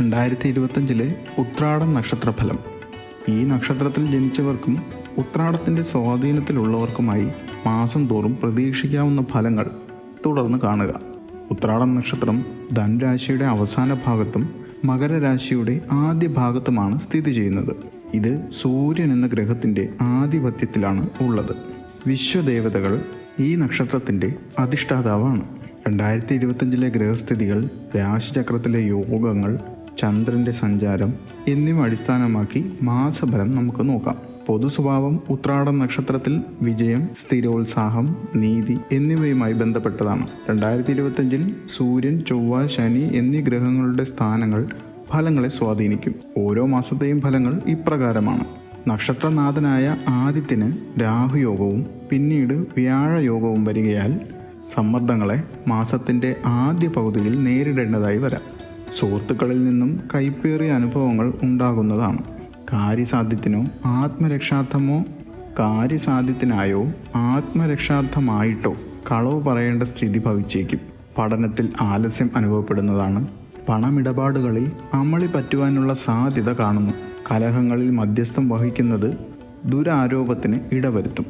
2025 ഉത്രാടം നക്ഷത്രഫലം. ഈ നക്ഷത്രത്തിൽ ജനിച്ചവർക്കും ഉത്രാടത്തിൻ്റെ സ്വാധീനത്തിലുള്ളവർക്കുമായി മാസം തോറും പ്രതീക്ഷിക്കാവുന്ന ഫലങ്ങൾ തുടർന്ന് കാണുക. ഉത്രാടം നക്ഷത്രം ധനുരാശിയുടെ അവസാന ഭാഗത്തും മകരരാശിയുടെ ആദ്യ ഭാഗത്തുമാണ് സ്ഥിതി ചെയ്യുന്നത്. ഇത് സൂര്യൻ എന്ന ഗ്രഹത്തിൻ്റെ ആധിപത്യത്തിലാണ് ഉള്ളത്. വിശ്വദേവതകൾ ഈ നക്ഷത്രത്തിൻ്റെ അധിഷ്ഠാതാവാണ്. 2025 ഗ്രഹസ്ഥിതികൾ, രാശിചക്രത്തിലെ യോഗങ്ങൾ, ചന്ദ്രൻ്റെ സഞ്ചാരം എന്നിവ അടിസ്ഥാനമാക്കി മാസഫലം നമുക്ക് നോക്കാം. പൊതു സ്വഭാവം ഉത്രാടം നക്ഷത്രത്തിൽ വിജയം, സ്ഥിരോത്സാഹം, നീതി എന്നിവയുമായി ബന്ധപ്പെട്ടതാണ്. 2025 സൂര്യൻ, ചൊവ്വ, ശനി എന്നീ ഗ്രഹങ്ങളുടെ സ്ഥാനങ്ങൾ ഫലങ്ങളെ സ്വാധീനിക്കും. ഓരോ മാസത്തെയും ഫലങ്ങൾ ഇപ്രകാരമാണ്. നക്ഷത്രനാഥനായ ആദിത്യന് രാഹുയോഗവും പിന്നീട് വ്യാഴയോഗവും വരികയാൽ സമ്മർദ്ദങ്ങളെ മാസത്തിൻ്റെ ആദ്യ പകുതിയിൽ നേരിടേണ്ടതായി വരാം. സുഹൃത്തുക്കളിൽ നിന്നും കൈപ്പേറിയ അനുഭവങ്ങൾ ഉണ്ടാകുന്നതാണ്. കാര്യസാധ്യത്തിനായോ ആത്മരക്ഷാർത്ഥമായിട്ടോ കളവ് പറയേണ്ട സ്ഥിതി ഭവിച്ചേക്കും. പഠനത്തിൽ ആലസ്യം അനുഭവപ്പെടുന്നതാണ്. പണമിടപാടുകളിൽ അമളി പറ്റുവാനുള്ള സാധ്യത കാണുന്നു. കലഹങ്ങളിൽ മധ്യസ്ഥം വഹിക്കുന്നത് ദുരാരോപത്തിന് ഇടവരുത്തും.